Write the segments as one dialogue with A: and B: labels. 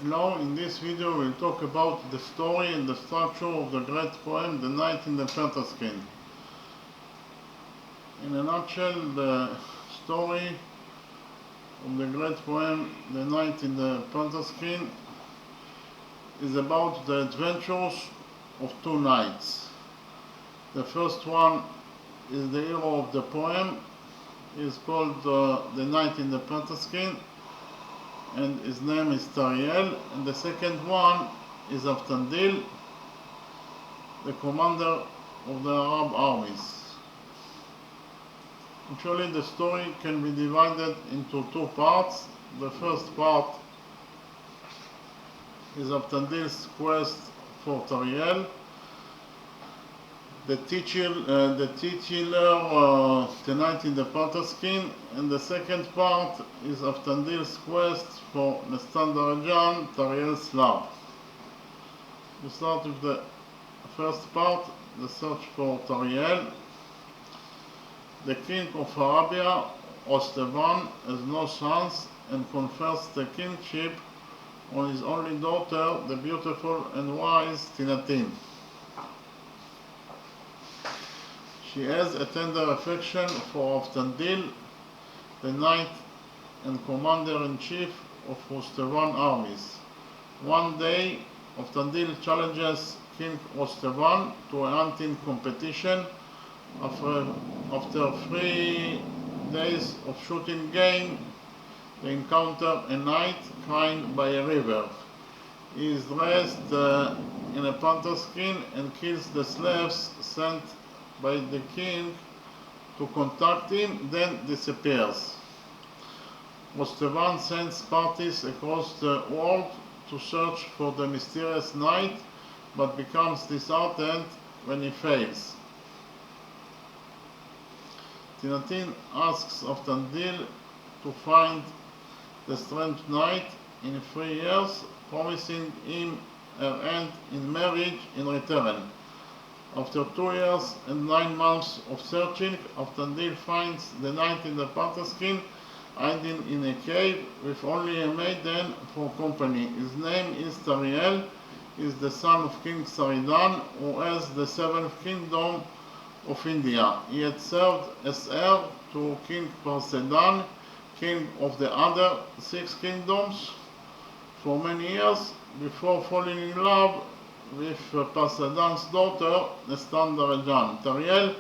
A: Hello, in this video we'll talk about the story and the structure of the great poem The Knight in the Panther Skin. In a nutshell, the story of the great poem The Knight in the Panther Skin is about the adventures of two knights. The first one is the hero of the poem. He is called The Knight in the Panther Skin, and his name is Tariel, and the second one is Aftandil, the commander of the Arab armies. Actually, the story can be divided into two parts. The first part is Aftandil's quest for Tariel, the titular The Knight in the Panther Skin, and the second part is Aftandil's quest for Nestan Darajan, Tariel's love. We start with the first part, the search for Tariel. The king of Arabia, Ostevan, has no sons and confers the kingship on his only daughter, the beautiful and wise Tinatin. She has a tender affection for Aftandil, the knight and commander-in-chief of Ostevan armies. One day, Aftandil challenges King Ostevan to a hunting competition. After 3 days of shooting game, they encounter a knight crying by a river. He is dressed in a panther skin and kills the slaves sent by the king to contact him, then disappears. Ostevan sends parties across the world to search for the mysterious knight, but becomes disheartened when he fails. Tinatin asks Aftandil to find the strange knight in 3 years, promising him her hand in marriage in return. After 2 years and 9 months of searching, Aftandil finds the knight in the panther skin hiding in a cave with only a maiden for company. His name is Tariel. He is the son of King Saridan, who has the 7th kingdom of India. He had served as heir to King Parsedan, king of the other 6 kingdoms, for many years before falling in love with Parsedan's daughter, Nestan Darajan. Tariel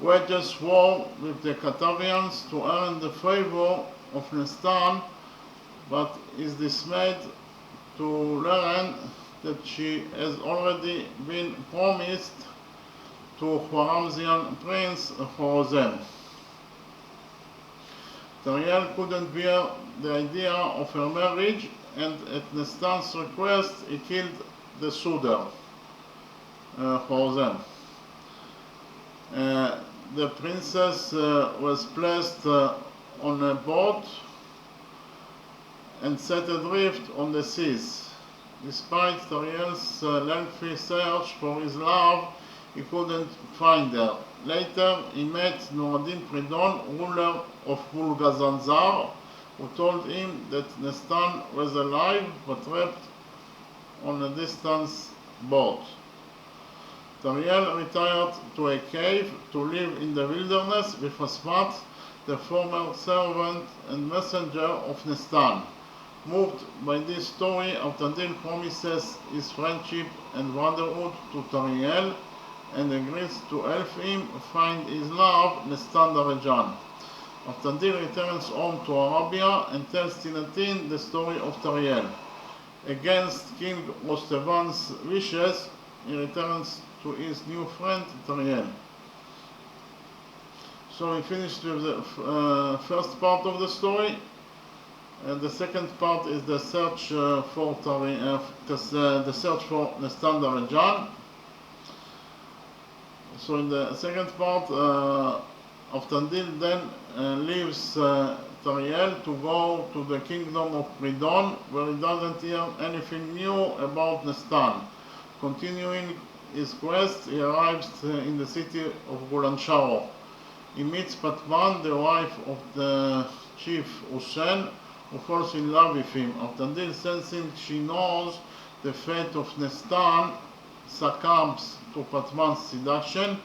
A: wages war with the Katavians to earn the favor of Nestan, but is dismayed to learn that she has already been promised to Khwarazmian prince Khorezm. Tariel couldn't bear the idea of her marriage, and at Nestan's request he killed the suitor, Khorezm. The princess was placed on a boat and set adrift on the seas. Despite Tariel's lengthy search for his love, he couldn't find her. Later, he met Nuruddin Pridon, ruler of Bulgazanzar, who told him that Nestan was alive but trapped on a distant boat. Tariel retired to a cave to live in the wilderness with Asmat, the former servant and messenger of Nestan. Moved by this story, Aftandil promises his friendship and brotherhood to Tariel and agrees to help him find his love, Nestan Darajan. Aftandil returns home to Arabia and tells Tinatin the story of Tariel. Against King Ostevan's wishes, he returns to his new friend Tariel. So we finished with the first part of the story, and the second part is the search for Nestan Darajan. So in the second part, Aftandil then leaves Tariel to go to the kingdom of Pridon, where he doesn't hear anything new about Nestan. Continuing his quest, he arrives in the city of Gulansharo. He meets Patman, the wife of the chief Hussein, who falls in love with him. Until sensing she knows the fate of Nestan, succumbs to Patman's seduction.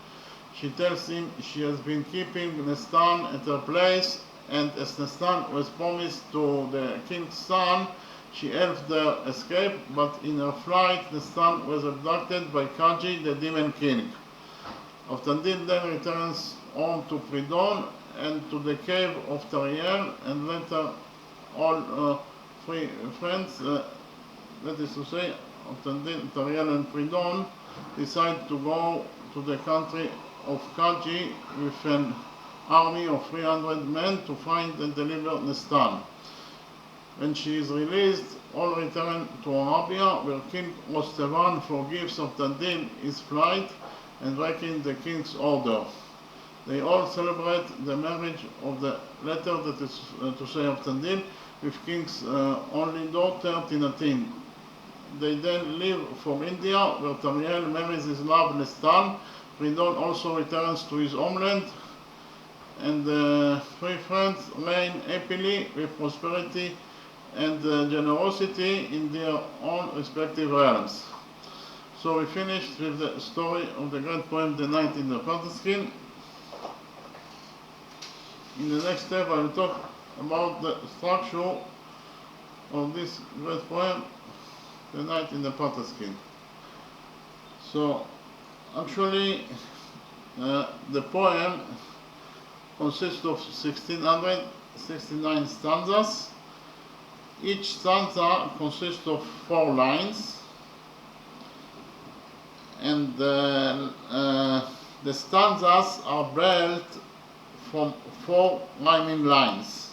A: She tells him she has been keeping Nestan at her place, and as Nestan was promised to the king's son, she helped their escape, but in her flight, Nestan was abducted by Kaji, the demon king. Avtandil then returns home to Pridon and to the cave of Tariel, and later all three friends, that is to say, Avtandil, Tariel and Pridon, decide to go to the country of Kaji with an army of 300 men to find and deliver Nestan. When she is released, all return to Arabia, where King Rostevan forgives Avtandil his flight and breaking the king's order. They all celebrate the marriage of the latter, that is to say, Avtandil, with king's only daughter Tinatin. They then leave for India, where Tariel marries his love Nestan. Pridon also returns to his homeland, and the three friends reign happily with prosperity and generosity in their own respective realms. So we finished with the story of the great poem The Night in the Panther Skin. In the next step I will talk about the structure of this great poem The Night in the Panther Skin. So actually the poem consists of 1669 stanzas. Each stanza consists of 4 lines, and the stanzas are built from 4 rhyming lines.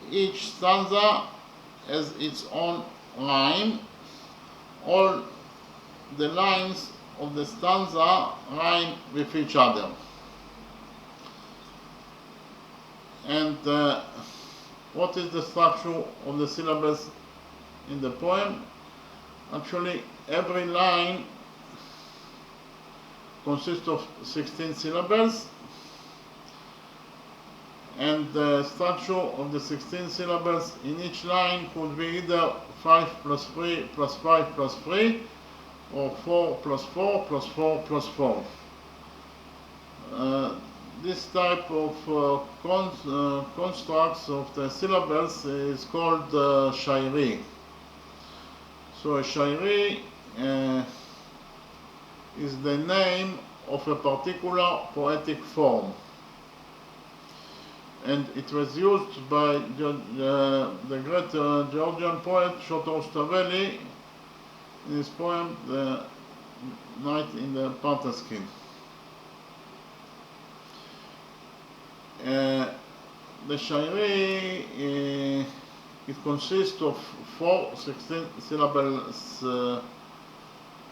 A: Each stanza has its own rhyme. All the lines of the stanza rhyme with each other. And what is the structure of the syllables in the poem? Actually, every line consists of 16 syllables, and the structure of the 16 syllables in each line could be either 5 plus 3 plus 5 plus 3, or 4 plus 4 plus 4 plus 4. This type of constructs of the syllables is called shairi. So a shairi is the name of a particular poetic form, and it was used by the great Georgian poet Shlomo Staveli in his poem The Night in the Panther Skin. The shairi it consists of 4 16 syllables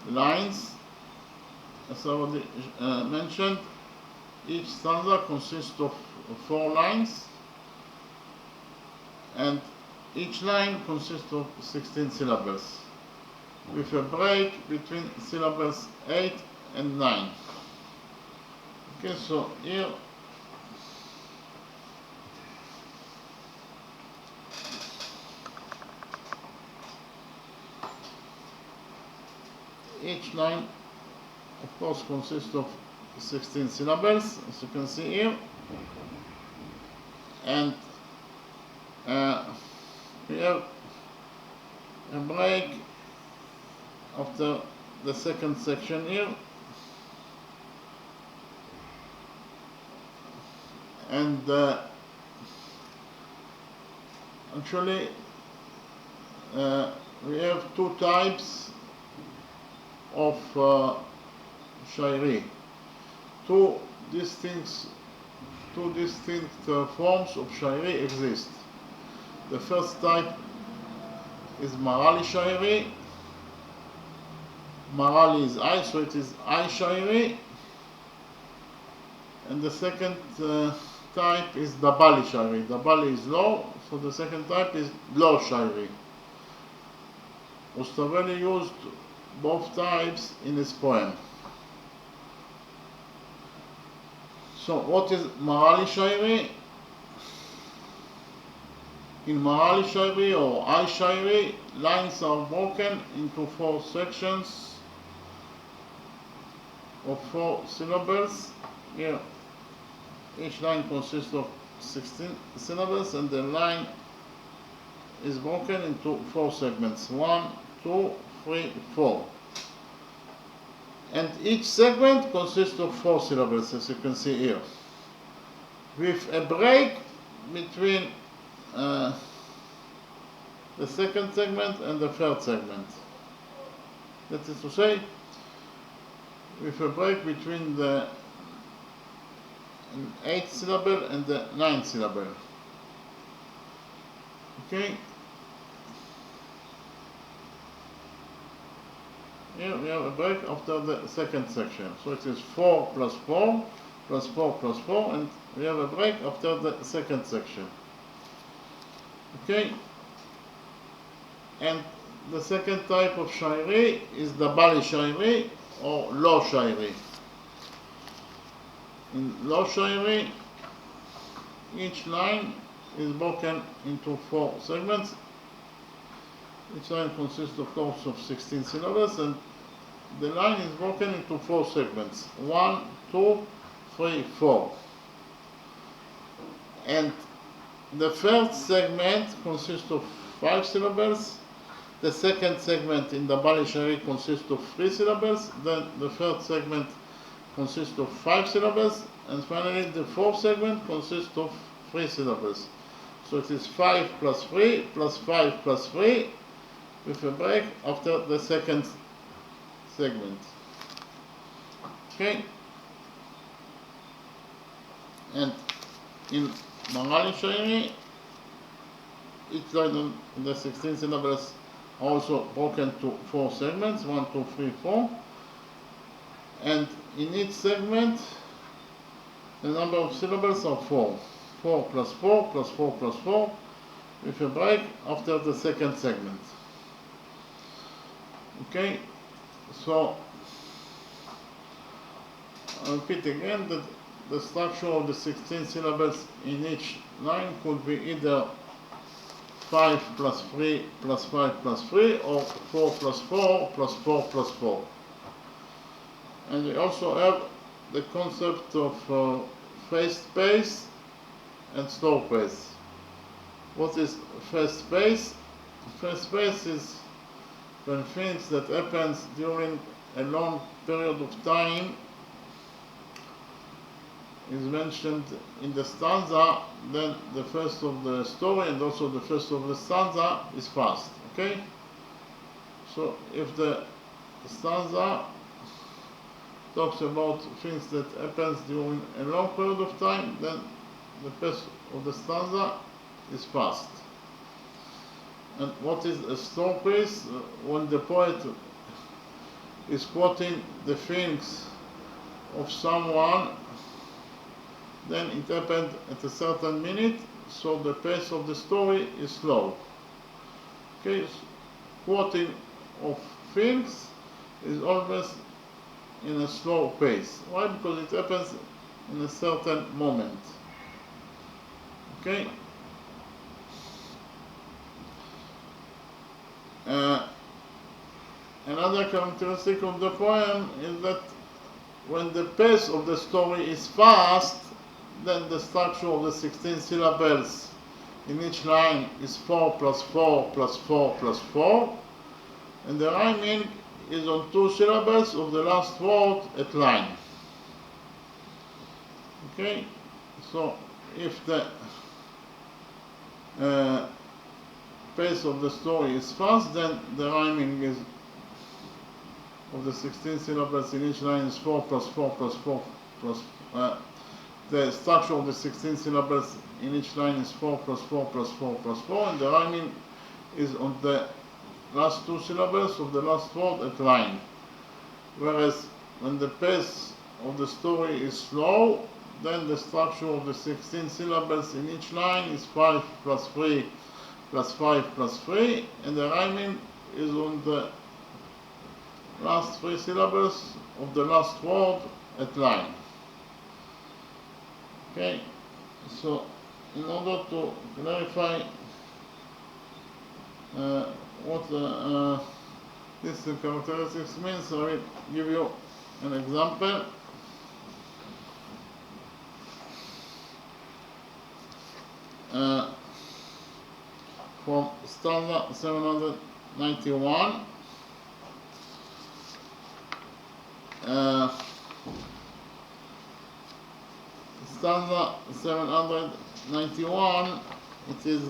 A: lines. As I already mentioned, each stanza consists of 4 lines, and each line consists of 16 syllables, with a break between syllables 8 and 9. Okay, so here each line, of course, consists of 16 syllables, as you can see here, and we have a break after the second section here, and actually we have 2 types of shairi. Two distinct forms of shairi exist. The first type is Marali shairi. Marali is I, so it is I shairi. And the second type is Dabali shairi. Dabali is low, so the second type is low shairi. Staveli used both types in his poem. So what is Marali shairi? In Marali Shairi or I Shairi, lines are broken into 4 sections of 4 syllables. Here, each line consists of 16 syllables, and the line is broken into 4 segments. 1, 2, 3, 4. And each segment consists of 4 syllables, as you can see here, with a break between the second segment and the third segment. That is to say, with a break between the 8th syllable and the 9th syllable. Okay? Here we have a break after the second section. So it is 4 plus 4 plus 4 plus 4, and we have a break after the second section. Okay? And the second type of Shairi is the Bali Shairi or Lo Shairi. In Lo Shairi, each line is broken into 4 segments. Each line consists, of course, of 16 syllables, and the line is broken into 4 segments. 1, 2, 3, 4. And the first segment consists of 5 syllables. The second segment in the Bali Shairi consists of 3 syllables. Then the third segment consists of 5 syllables. And finally, the fourth segment consists of 3 syllables. So it is 5 plus 3 plus 5 plus 3, with a break after the second segment. Okay? And in Bengali Shairi, each line in the 16 syllables also broken to 4 segments, 1, 2, 3, 4. And in each segment, the number of syllables are 4. 4 plus 4 plus 4 plus 4, with a break after the second segment. Okay, so I'll repeat again that the structure of the 16 syllables in each line could be either 5 plus 3 plus 5 plus 3 or 4 plus 4 plus 4 plus 4. And we also have the concept of fast pace and slow pace. What is fast pace? Fast pace is when things that happens during a long period of time is mentioned in the stanza, then the first of the story and also the first of the stanza is fast. Okay? So if the stanza talks about things that happens during a long period of time, then the first of the stanza is fast. And what is a slow pace? When the poet is quoting the things of someone, then it happened at a certain minute, so the pace of the story is slow. Okay, quoting of things is always in a slow pace. Why? Because it happens in a certain moment. Okay? Another characteristic of the poem is that when the pace of the story is fast, then the structure of the 16 syllables in each line is 4 plus 4 plus 4 plus 4, and the rhyming is on 2 syllables of the last word at line. Okay, so if the pace of the story is fast, then the rhyming is of the 16 syllables in each line is 4 plus 4 plus 4 plus the structure of the 16 syllables in each line is 4 plus 4 plus 4 plus 4, and the rhyming is on the last 2 syllables of the last word at line. Whereas when the pace of the story is slow, then the structure of the 16 syllables in each line is 5 plus 3 plus 5 plus 3, and the rhyming is on the last 3 syllables of the last word at line. Okay, so in order to clarify what this characteristics means. So I will give you an example. From stanza 791. Stanza 791, it is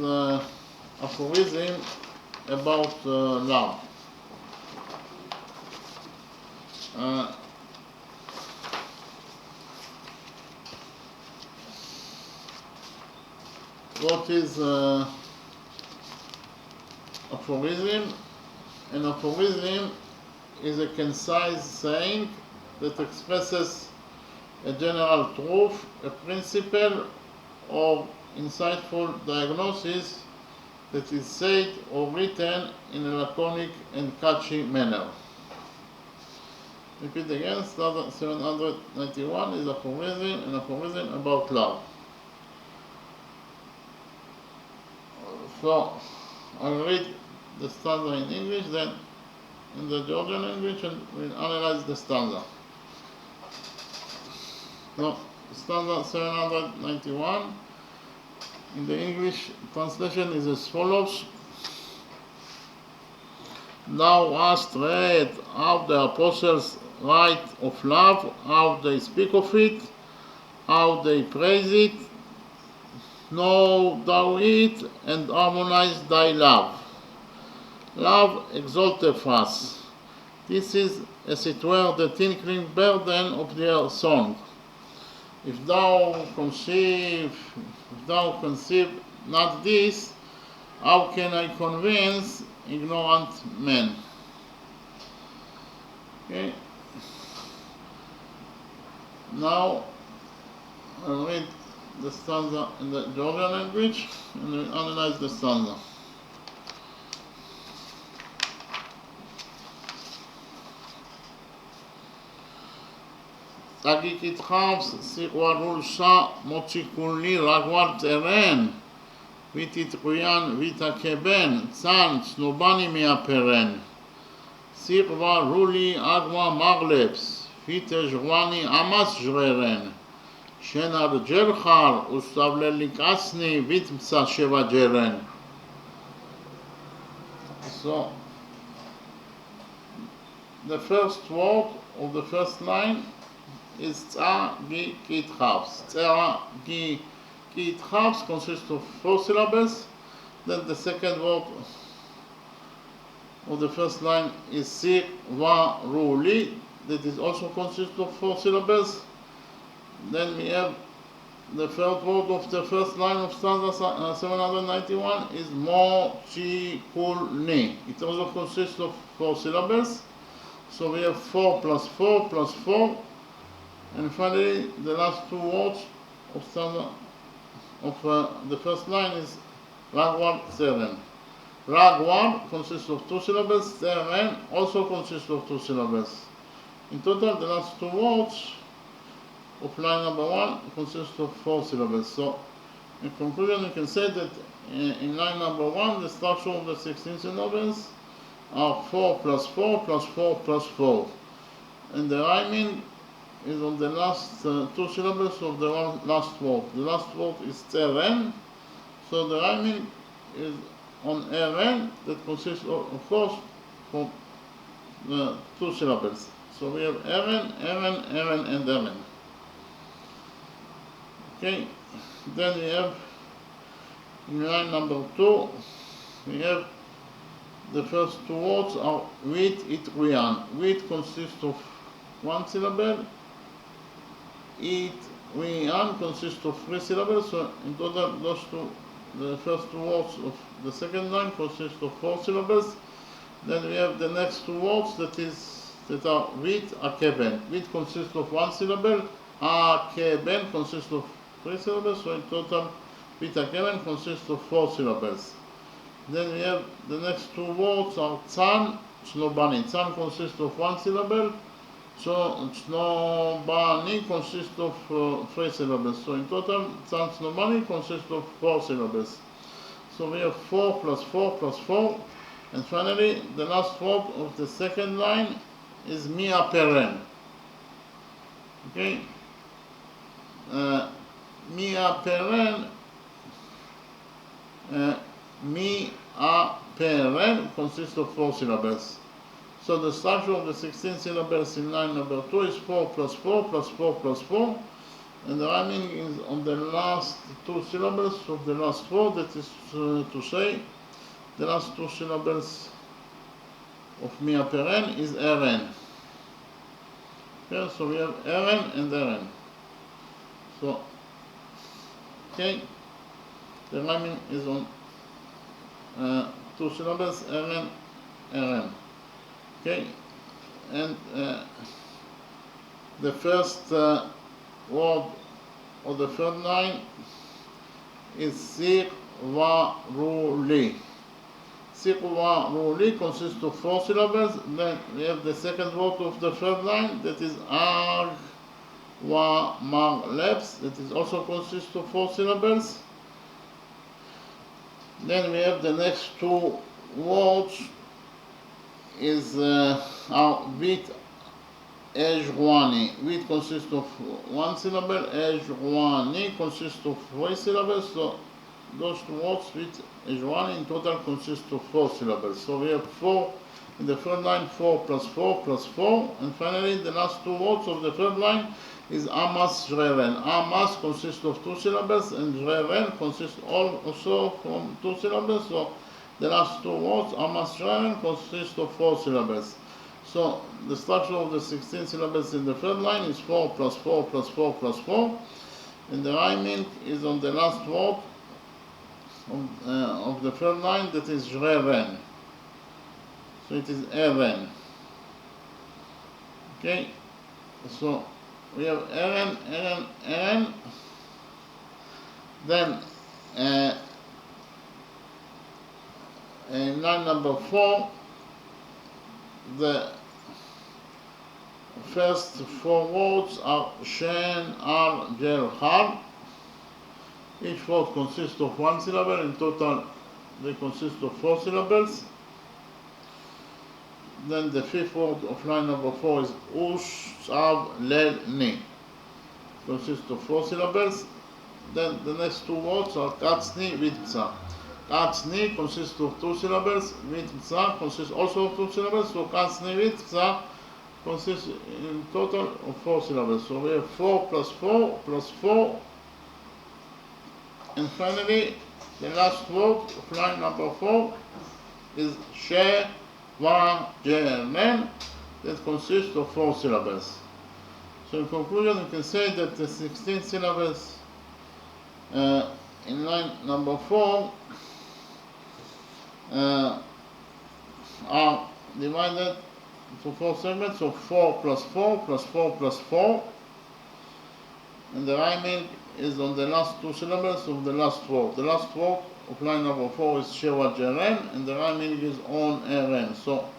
A: aphorism about love. What is aphorism? An aphorism is a concise saying that expresses a general truth, a principle, or insightful diagnosis that is said or written in a laconic and catchy manner. Repeat again, stanza 791 is an aphorism about love. So, I'll read the stanza in English, then in the Georgian language, and we'll analyze the stanza. So, stanza 791 in the English translation is as follows. Thou hast read how the apostles write of love, how they speak of it, how they praise it. Know thou it, and harmonize thy love. Love exalteth us. This is, as it were, the tinkling burden of their song. If thou conceive not this, how can I convince ignorant men? Okay. Now I'll read the stanza in the Georgian language and we'll analyze the stanza. Tagikit Khams Siwarul Sha Mochikulni Ragwar Teren Vitit Kuyan Vita Keben Tsan Snobani Miaperen Sirva Ruli Agwa Magleps Vite Jwani Amas Jreren Shenar Jerkhar Ustavlelik Asni Vitmsa Sheva Jeren. So the first word of the first line is Tza Gi Kit Chavs. Tza Gi Kit Chavs consists of 4 syllables. Then the second word of the first line is Sir Va Ruli, that is also consists of 4 syllables. Then we have the third word of the first line of stanza 791 is Mo Chi Kul Ni. It also consists of 4 syllables. So we have 4 plus 4 plus 4. And finally, the last 2 words of stanza of the first line is Ragwar Seren. Ragwar consists of 2 syllables. Seren also consists of 2 syllables. In total, the last 2 words of line number 1 consists of 4 syllables. So, in conclusion, you can say that in line number 1, the structure of the 16 syllables are 4 plus 4 plus 4 plus 4. And the rhyming is on the last 2 syllables of the last word. The last word is Teren, so the rhyming is on Eren, that consists of course, from the 2 syllables. So we have Eren, Eren, Eren, and Eren. Okay, then we have in line number 2, we have the first 2 words are Wheat, It, Rian. Wheat consists of 1 syllable. It, Rian consists of 3 syllables. So in total, the first 2 words of the second line consist of 4 syllables. Then we have the next 2 words that are Wheat, Akeben. Wheat consists of 1 syllable. Akeben consists of 3 syllables. So in total, Wheat, Akeben consists of 4 syllables. Then we have the next 2 words are Tsan, Snobani. Tsan consists of 1 syllable. So Snobani consists of 3 syllables. So in total, Tsan Snobani consists of 4 syllables. So we have 4 plus 4 plus 4. And finally, the last word of the second line is mia peren. Okay? Mia peren. Mia peren consists of 4 syllables. So the structure of the 16 syllables in line number 2 is 4 plus 4 plus 4 plus 4. And the rhyming is on the last 2 syllables of the last word, that is to say, the last 2 syllables of mia peren is eren. Okay, so we have eren and eren. So, okay, the rhyming is on 2 syllables, eren, eren. Okay, and the first word of the third line is sirvaruli. Sirvaruli consists of 4 syllables. Then we have the second word of the third line, that is arwamarleps, that is also consists of 4 syllables. Then we have the next 2 words is vit ejwani. Vit consists of 1 syllable, ejwani consists of 3 syllables. So those 2 words, vit ejwani, in total consist of 4 syllables. So we have 4 in the third line, 4 plus 4 plus 4. And finally, the last 2 words of the third line is amas jreren. Amas consists of 2 syllables, and jreren consists also from 2 syllables. So the last 2 words, amas jreren, consist of 4 syllables. So the structure of the 16 syllables in the third line is 4 plus 4 plus 4 plus 4. And the rhyming is on the last word of the third line, that is jreren. So it is eren. Okay, so we have eren, eren, eren. Then in line number 4, the first 4 words are shen, ar, gel, har. Each word consists of 1 syllable. In total, they consist of 4 syllables. Then the 5th word of line number 4 is ush, sab, lel, ni. Consists of 4 syllables. Then the next 2 words are katsni, vitza. Katsni consists of 2 syllables. Vitza consists also of 2 syllables. So katsni, vitza consists in total of 4 syllables. So we have 4 plus 4 plus 4. And finally, the last word of line number 4 is she, va, jeren, that consists of 4 syllables. So in conclusion, you can say that the 16 syllables in line number 4 are divided into 4 segments of 4 plus 4 plus 4 plus 4. And the rhyming is on the last 2 syllables of the last word. The last word of line number 4 is shewa jeren, and the rhyming is on eren. So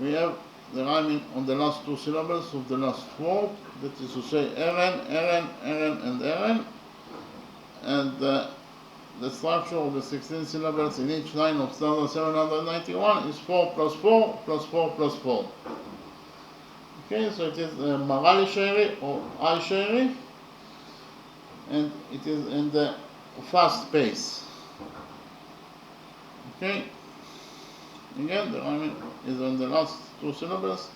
A: we have the rhyming on the last 2 syllables of the last word, that is to say eren, eren, eren, and eren. And the structure of the 16 syllables in each line of stanza 791 is 4 plus 4 plus 4 plus 4. Okay, so it is Marali Shairi or Al Shairi, and it is in the fast pace. Okay, again the rhyming is on the last 2 syllables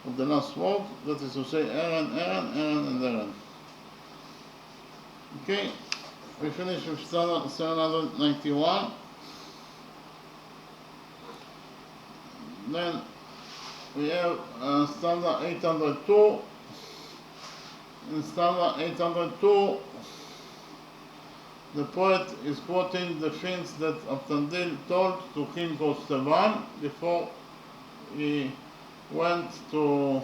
A: of the last word, that is to say eren, eren, eren, and eren. Okay, we finish with stanza 791. Then we have stanza 802. In stanza 802, the poet is quoting the things that Avtandil told to King Kostevan before he went to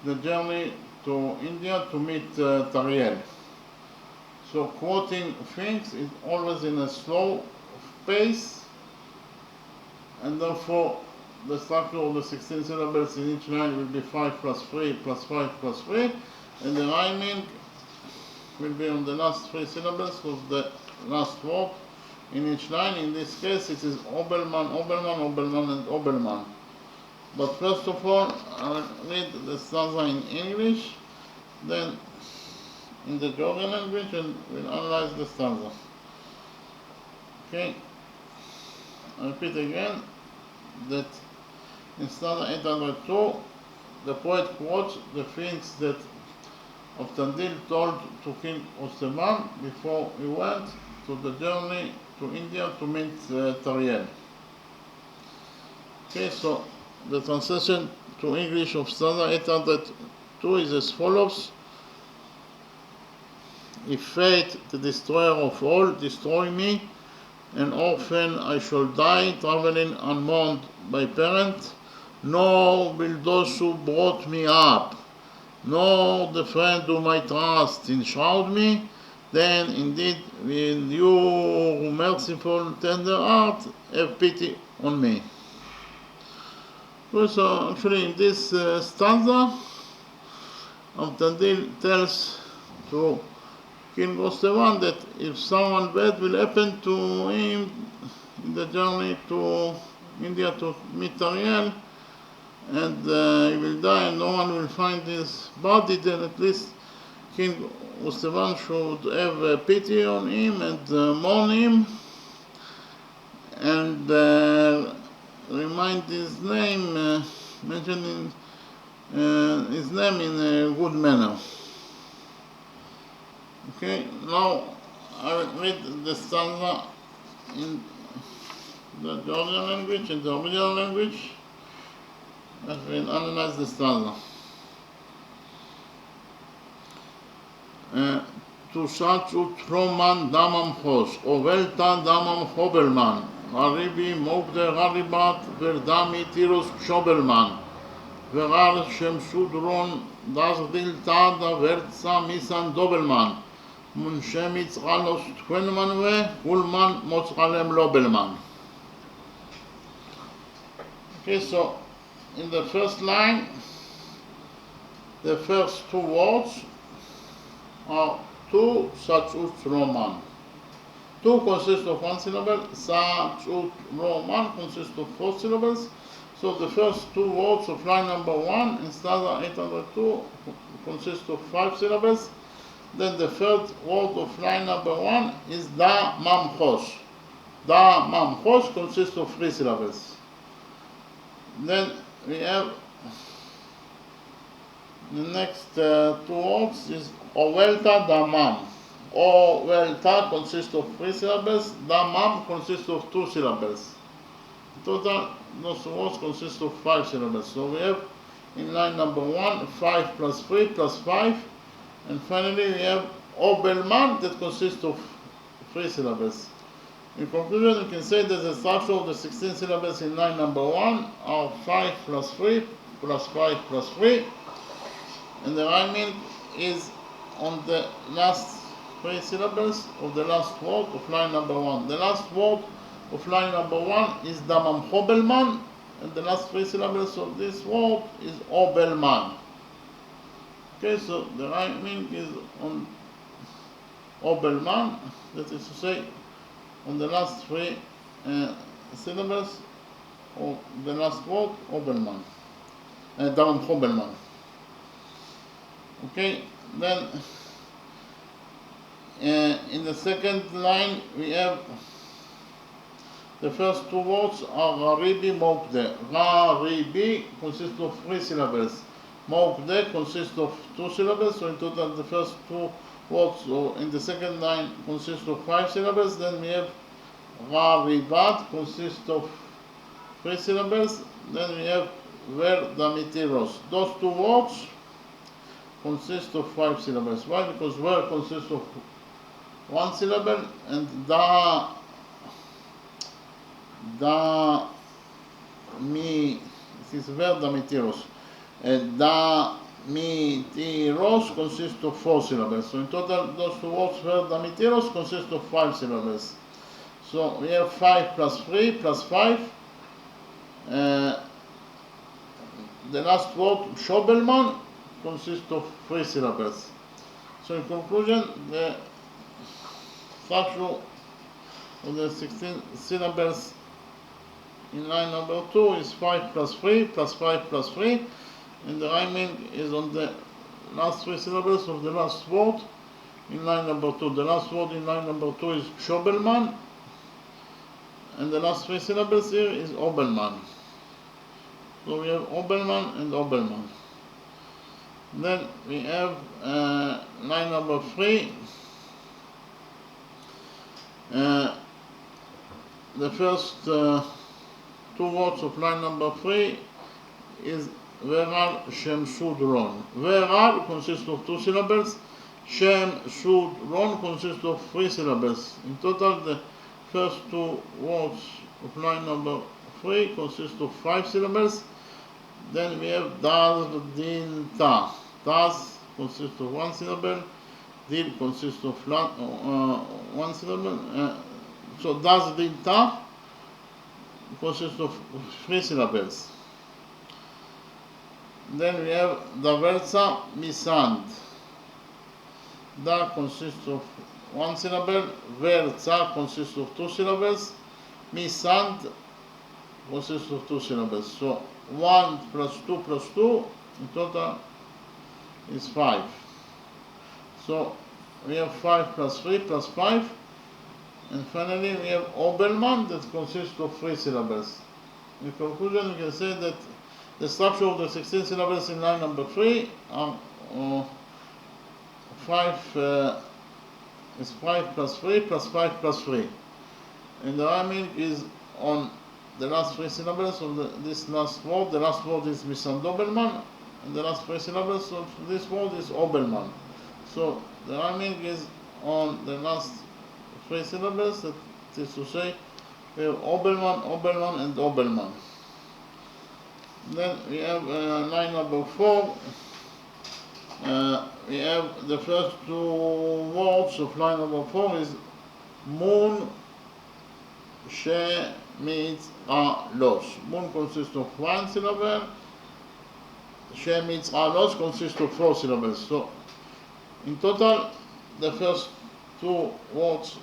A: the journey to India to meet Tariel. So quoting things is always in a slow pace, and therefore the structure of the 16 syllables in each line will be 5 plus 3 plus 5 plus 3, and the rhyming will be on the last 3 syllables of the last word, in each line. In this case, it is Obelman, Obelman, Obelman, and Obelman. But first of all, I'll read the stanza in English, then in the Georgian language, and we'll analyze the stanza. Okay, I repeat again that in stanza 802, the poet quotes the things that Oftandil told to King Osteman before he went to the journey to India to meet Tariel. Okay, so the translation to English of stanza 802 is as follows. If fate, the destroyer of all, destroy me, an orphan I shall die, traveling unmourned by parent, nor will those who brought me up, nor the friend whom I trust enshroud me, then indeed will you, who merciful, tender heart, have pity on me. So actually in this stanza, Avtandil tells to King Ostevan that if someone bad will happen to him in the journey to India to meet Ariel, and he will die and no one will find his body, then at least King Ostevan should have pity on him and mourn him and remind his name, mentioning his name in a good manner. Okay, now I will read the stanza in the Georgian language, in the original language, and we'll analyze the stanza. Tu sacu troman damam hos, ovelta damam hobelman, Haribi mokde haribat verdami tiros shobelman, verar shemsudron das diltada vertsa misan dobelman, Munshemits Ralos Twenmanwe, Ulman Motzalem Lobelman. Okay, so in the first line, the first two words are Tu Sachut Roman. Tu consists of one syllable, Sachut Roman consists of four syllables. So the first two words of line number 1 in stanza 802 consist of 5 syllables. Then the third word of line number 1 is Da Mamchos. Da Mamchos consists of 3 syllables. Then we have the next two words is Ovelta Damam. Ovelta consists of 3 syllables. Damam consists of 2 syllables. In total, those words consist of 5 syllables. So we have in line number 1 5 plus 3 plus 5. And finally, we have Obelman that consists of 3 syllables. In conclusion, we can say that the structure of the 16 syllables in line number 1 are 5 plus 3 plus 5 plus 3. And the rhyming is on the last 3 syllables of the last word of line number 1. The last word of line number 1 is Damam Hobelman, and the last 3 syllables of this word is Obelman. Okay, so the rhyming is on Obelman, that is to say, on the last 3 syllables of the last word, Obelman, Damam Hobelman. Okay, then in the second line we have the first 2 words are Raribi Mokde. Raribi consists of 3 syllables. Mokde consists of 2 syllables, so in total the first 2 words in the second line consist of 5 syllables. Then we have Raribat consists of 3 syllables. Then we have Verdamitiros. Those 2 words consist of 5 syllables. Why? Because ver consists of 1 syllable and mi, this is Verdamitiros. Da mi ti ros consists of 4 syllables. So in total, those 2 words, Verdamitiros, consist of 5 syllables. So we have 5 plus 3 plus 5. The last word, Shobelman, consists of 3 syllables. So in conclusion, the structure of the 16 syllables in line number 2 is 5 plus 3 plus 5 plus 3, and the rhyming is on the last 3 syllables of the last word in line number 2. The last word in line number 2 is Schobelmann, and the last 3 syllables here is Obelmann. So we have Obelmann and Obelmann. Then we have line number 3. The first 2 words of line number 3 is Veral, Shem, Sud, Ron. Veral consists of 2 syllables. Shem, Sud, Ron consists of 3 syllables. In total, the first 2 words of line number 3 consist of 5 syllables. Then we have Das, Din, Ta. Das consists of 1 syllable. Din consists of 1 syllable. So Das, Din, Ta consists of 3 syllables. Then we have Daversa, Misand. Da consists of 1 syllable. Verza consists of 2 syllables. Misand consists of 2 syllables. So 1 plus 2 plus 2 in total is 5. So we have 5 plus 3 plus 5. And finally we have Obelmann that consists of 3 syllables. In conclusion, we can say that the structure of the 16 syllables in line number 3 are 5 plus 3 plus 5 plus 3. And the rhyming is on the last 3 syllables of this last word. The last word is Misand Obelmann, and the last 3 syllables of this word is Obelmann. So the rhyming is on the last 3 syllables, that is to say, we have Obelmann, Obelmann, and Obelmann. Then we have line number 4. We have the first 2 words of line number 4 is Moon, She, Mitz, Ra, Los. Moon consists of 1 syllable. She, Mitz, Ra, Los consists of 4 syllables. So in total, the first 2 words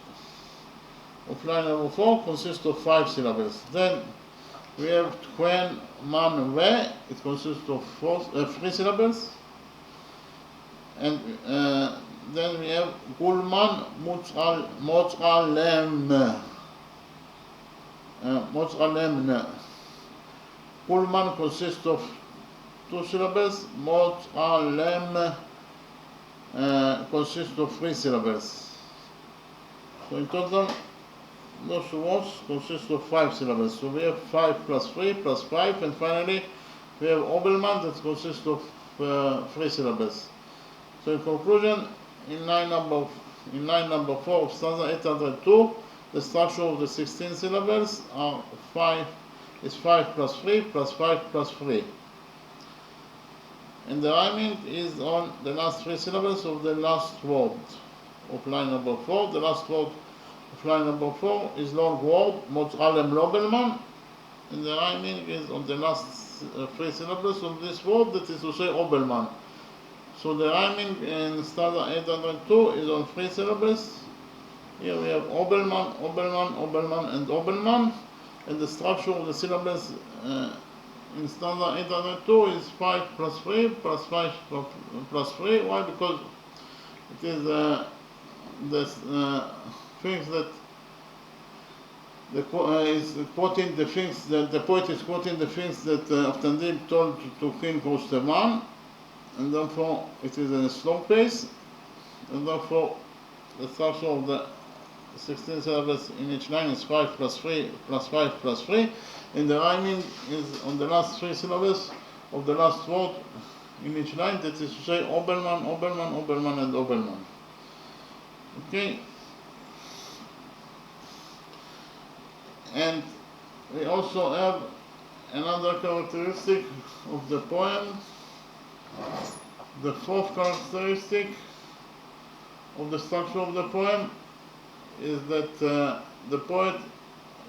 A: of line number 4 consist of 5 syllables. Then we have Tquen, Man, Ve. It consists of 3 syllables. And then we have Gulman, Motzalem. Motzalem. Gulman consists of 2 syllables. Motzalem consists of 3 syllables. So in total, those words consist of 5 syllables. So we have 5 plus 3 plus 5, and finally we have Obelmann that consists of 3 syllables. So in conclusion, in line number 4 of stanza 802, the structure of the 16 syllables is 5 plus 3 plus 5 plus 3. And the rhyming is on the last 3 syllables of the last word of line number 4. The last word of line number 4 is long word, Motzalem Lobelman, and the rhyming is on the last 3 syllables of this word, that is to say Obelman. So the rhyming in stanza 802 is on 3 syllables. Here we have Obelman, Obelman, Obelman, and Obelman, and the structure of the syllables in stanza 802 is 5 plus 3 plus 5 plus 3. Why? Because it is things that the poet is quoting the things that Aftandil told to King Rusteman, and therefore it is in a slow pace, and therefore the structure of the 16 syllables in each line is 5 plus 3 plus 5 plus 3, and the rhyming is on the last 3 syllables of the last word in each line, that is to say Obelman, Obelman, Obelman, and Obelman. Okay? And we also have another characteristic of the poem. The fourth characteristic of the structure of the poem is that the poet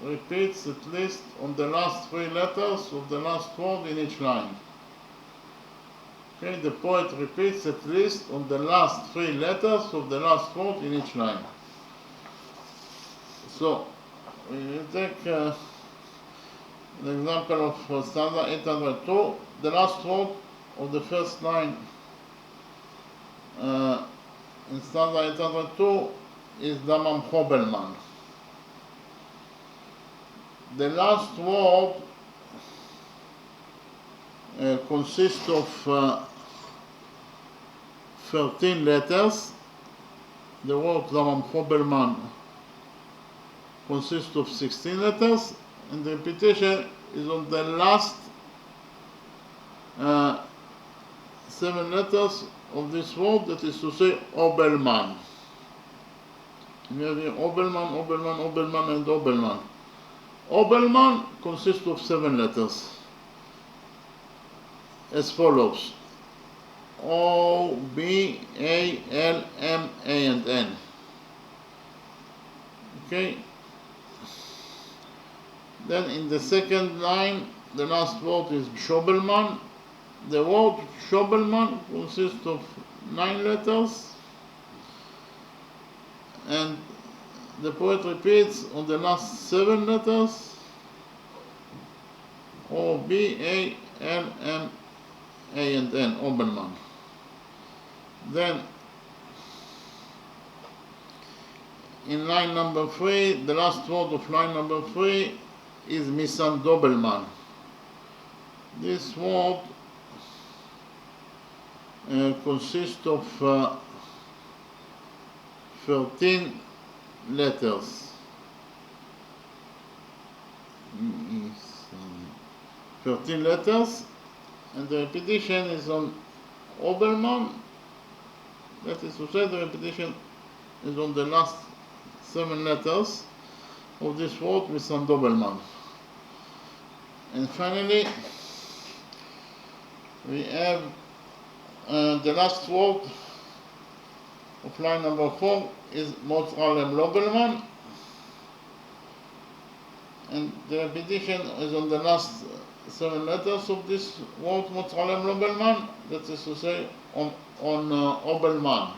A: repeats at least on the last 3 letters of the last word in each line. Okay, the poet repeats at least on the last 3 letters of the last word in each line. So we take the example of standard 802. The last word of the first line in standard 802 is Damam Hobelman. The last word consists of 13 letters. The word Damam Hobelman consists of 16 letters, and the repetition is on the last 7 letters of this word, that is to say, Obelman. We have here Obelman, Obelman, Obelman, and Obelman. Obelman consists of 7 letters, as follows: O, B, A, L, M, A, and N. Okay. Then in the second line, the last word is Schobelman. The word Schobelman consists of 9 letters, and the poet repeats on the last 7 letters: O, B, A, L, M, A, and N, Obelman. Then in line number 3, the last word of line number 3 is Misan Dobelman. This word consists of 13 letters. 13 letters, and the repetition is on Obermann. That is to say, the repetition is on the last 7 letters of this word, Misan Dobelman. And finally, we have the last word of line number 4 is Motzalem Lobelman, and the repetition is on the last 7 letters of this word, Motzalem Lobelman, that is to say, on Obelman.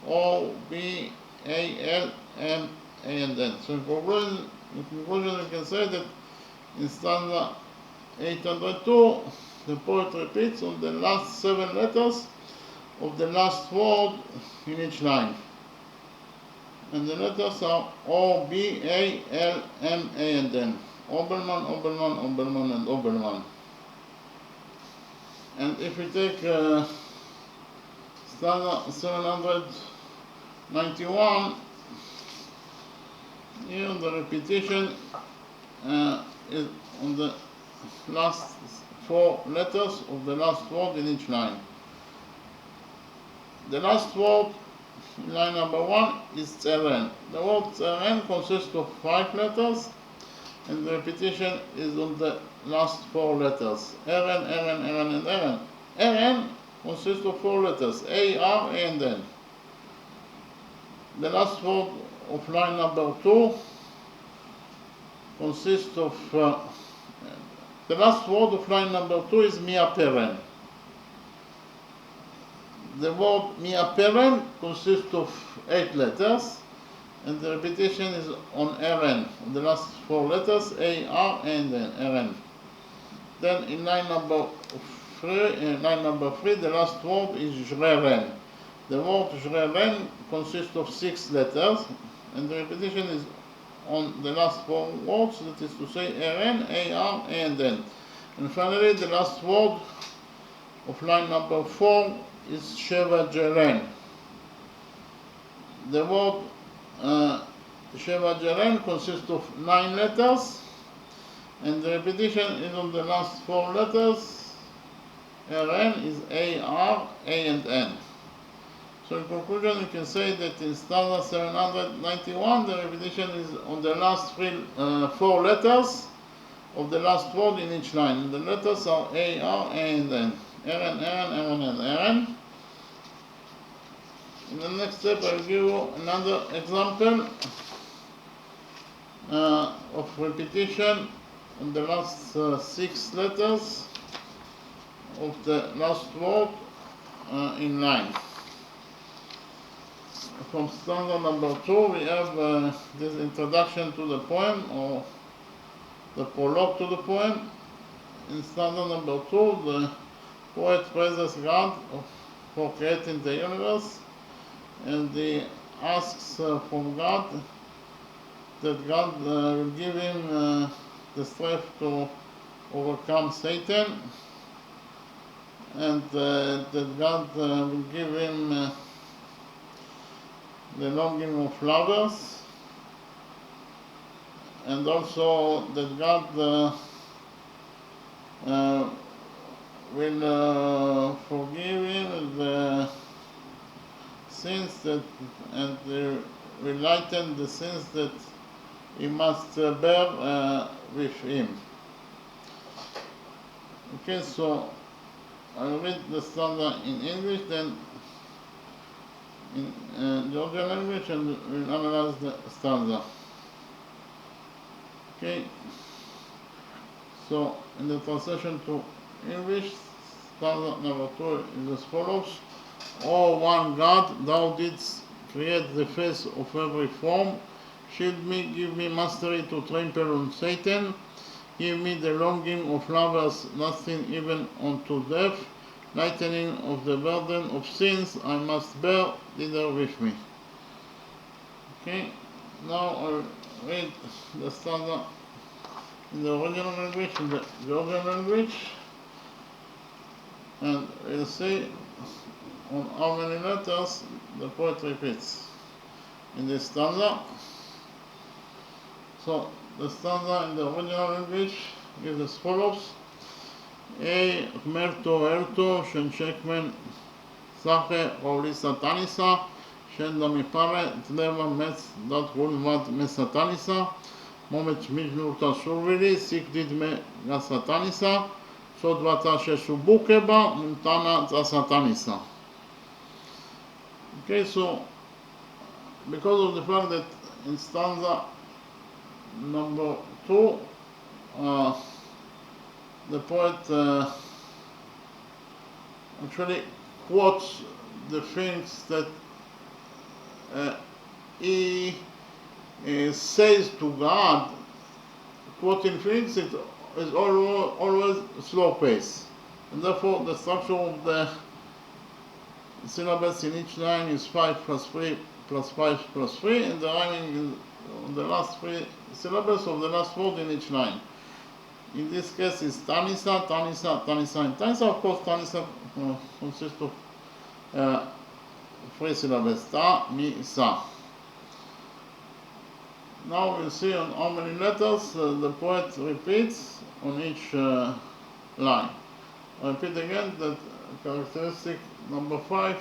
A: O, B, A, L, M, A, and N. So in conclusion, we can say that in stanza 802, the poet repeats on the last 7 letters of the last word in each line. And the letters are O, B, A, L, M, A, and N. Obelman, Obelman, Obelman, and Obelman. And if we take stanza 791, here the repetition is on the last 4 letters of the last word in each line. The last word in line number 1 is Tseren. The word Tseren consists of 5 letters, and the repetition is on the last 4 letters. Eren, Eren, Eren, and Eren. Eren consists of 4 letters: A, R, A, and N. The last word of line number 2 consists of the last word of line number 2 is Miaperen. The word Miaperen consists of 8 letters, and the repetition is on Eren, on the last 4 letters: A, R, and N, Eren. Then in line number 3, the last word is Jreren. The word Jreren consists of 6 letters, and the repetition is on the last 4 words, that is to say, Eren, A, R, A, and N. And finally, the last word of line number 4 is Sheva Jeren. The word Sheva Jeren consists of 9 letters, and the repetition is on the last 4 letters. Eren is A, R, A, and N. So in conclusion, you can say that in stanza 791, the repetition is on the last 4 letters of the last word in each line. And the letters are A, R, A, and N. Eren, Eren, Eren, and Eren. In the next step, I will give you another example of repetition on the last 6 letters of the last word in line. from stanza number 2 we have this introduction to the poem, or the prologue to the poem. In stanza number 2 the poet praises God for creating the universe, and he asks from God that God will give him the strength to overcome Satan, and that God will give him the longing of lovers, and also that God will forgive him the sins that, and will lighten the sins that he must bear with him. Okay, so I'll read the stanza in English, then in Georgian language, and we'll analyze the stanza. Okay, so in the translation to English, stanza number 2 is as follows. O one God, thou didst create the face of every form. Shield me, give me mastery to trample on Satan. Give me the longing of lovers, lasting even unto death. Lightening of the burden of sins I must bear thither with me. Okay, now I'll read the stanza in the original language, in the Georgian language, and we'll see on how many letters the poet repeats in this stanza. So the stanza in the original language is as follows. Ei merto erto shen shekmen sache roli satanisa shen da mi pare tleva mes dat hulvat me satanisa moment mijnurta survili sik didme ga satanisa sodvata sheshubukeba muntana za satanisa. Okay, so because of the fact that in stanza number 2 the poet actually quotes the things that he says to God. Quoting things is always slow pace, and therefore the structure of the syllabus in each line is 5 plus 3 plus 5 plus 3, and the rhyming is on the last 3 syllables of the last word in each line. In this case is Tanisa, Tanisa, Tanisa, and Tanisa. Of course, Tanisa consists of 3 syllables, Ta, Mi, Sa. Now we'll see on how many letters the poet repeats on each line. I repeat again that characteristic number 5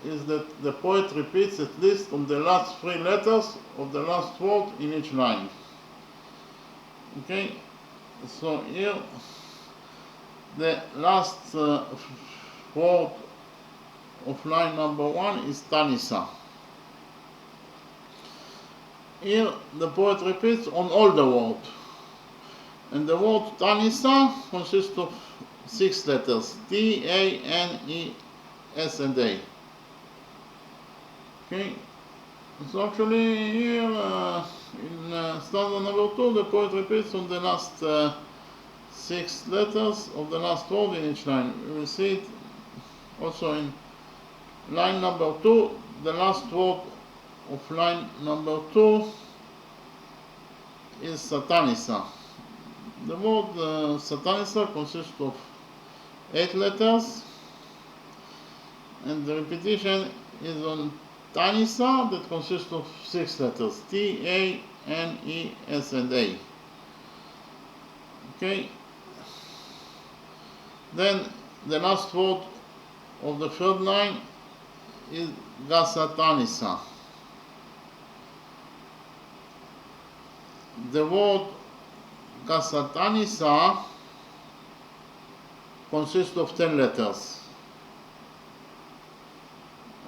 A: is that the poet repeats at least on the last 3 letters of the last word in each line. Okay, so here the last word of line number 1 is Tanisa. Here the poet repeats on all the words, and the word Tanisa consists of 6 letters, T, A, N, E, S, and A. Okay, so actually here in stanza number 2 the poet repeats on the last 6 letters of the last word in each line. We will see it also in line number 2. The last word of line number 2 is Satanisa. The word Satanisa consists of 8 letters, and the repetition is on Tanisa, that consists of 6 letters, T, A, N, E, S, and A. Okay, then the last word of the third line is Gasatanisa. The word Gasatanisa consists of 10 letters,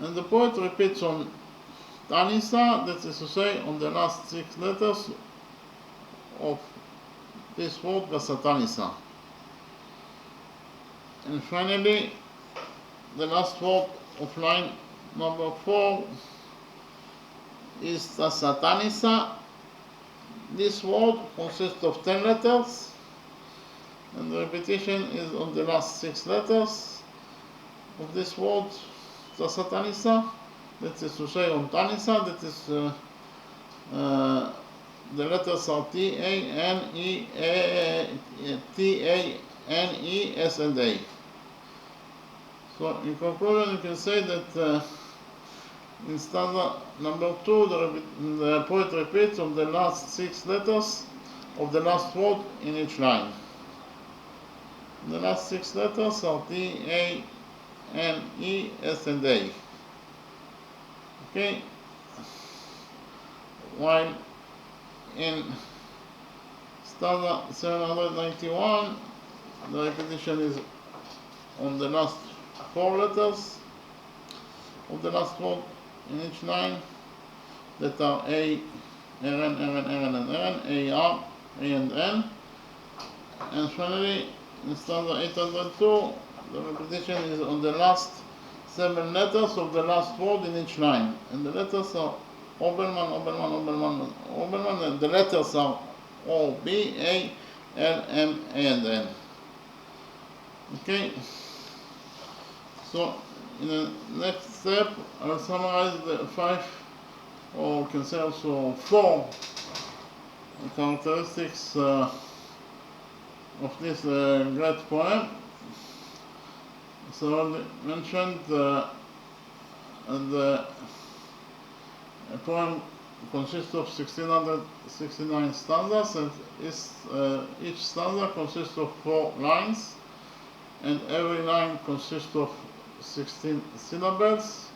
A: and the poet repeats on Tanisa, that is to say on the last 6 letters of this word Gasatanisa. And finally the last word of line number 4 is the satanisa. This word consists of 10 letters, and the repetition is on the last 6 letters of this word, the satanisa. That is to say, on tanisa, that is the letters are T-A-N-E-S and A. So in conclusion, you can say that in stanza number 2, the poet repeats of the last 6 letters of the last word in each line. The last 6 letters are T-A-N-E-S and A. Okay? While in stanza 791, the repetition is on the last 4 letters of the last word in each line, that are A, R, N, R, N, R, N, and N, A, R, A, and N. And finally, in stanza 802, the repetition is on the last 7 letters of the last word in each line. And the letters are Obermann, Obermann, Obermann, Obermann, and the letters are O, B, A, L, M, A, and N. Okay? So, in the next step, I'll summarize the 5, or you can say also 4, characteristics of this great poem. So, I mentioned the poem consists of 1669 stanzas, and each stanza consists of 4 lines, and every line consists of 16 syllables,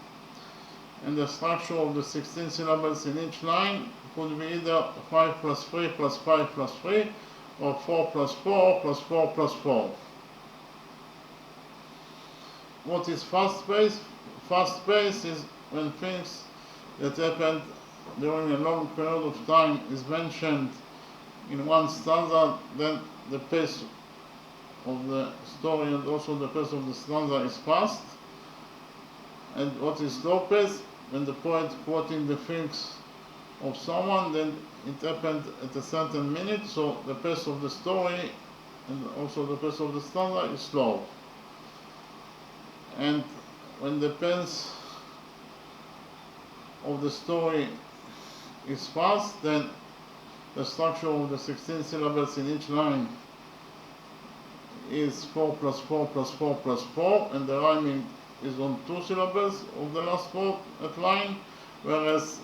A: and the structure of the 16 syllables in each line could be either 5 plus 3 plus 5 plus 3, or 4 plus 4 plus 4 plus 4. What is fast pace? Fast pace is when things that happened during a long period of time is mentioned in one stanza, then the pace of the story and also the pace of the stanza is fast. And what is slow pace? When the poet quoting the things of someone, then it happened at a certain minute, so the pace of the story and also the pace of the stanza is slow. And when the pace of the story is fast, then the structure of the 16 syllables in each line is 4 plus 4 plus 4 plus 4, and the rhyming is on 2 syllables of the last word at line, whereas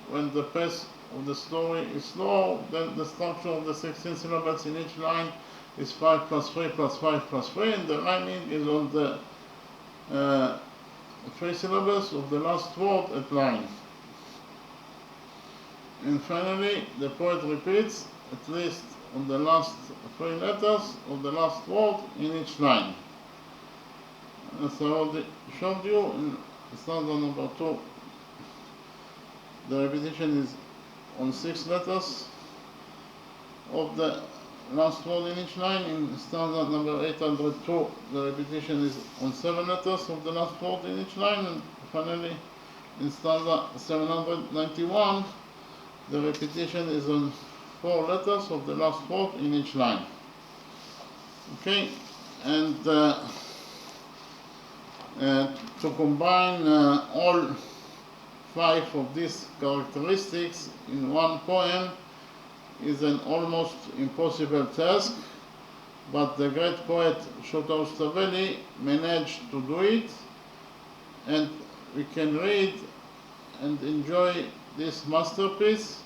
A: when the pace of the story is slow, then the structure of the 16 syllables in each line is 5 plus 3 plus 5 plus 3, and the rhyming is on the 3 syllables of the last word at line. And finally, the poet repeats at least on the last 3 letters of the last word in each line. As I already showed you in stanza number 2, the repetition is on 6 letters of the last word in each line. In stanza number 802, the repetition is on 7 letters of the last word in each line. And finally, in stanza 791, the repetition is on 4 letters of the last word in each line. Okay, and to combine all 5 of these characteristics in one poem is an almost impossible task, but the great poet Shota Rustaveli managed to do it, and we can read and enjoy this masterpiece,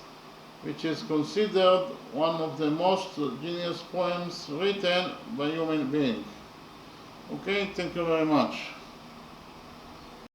A: which is considered one of the most genius poems written by human being. Okay, thank you very much.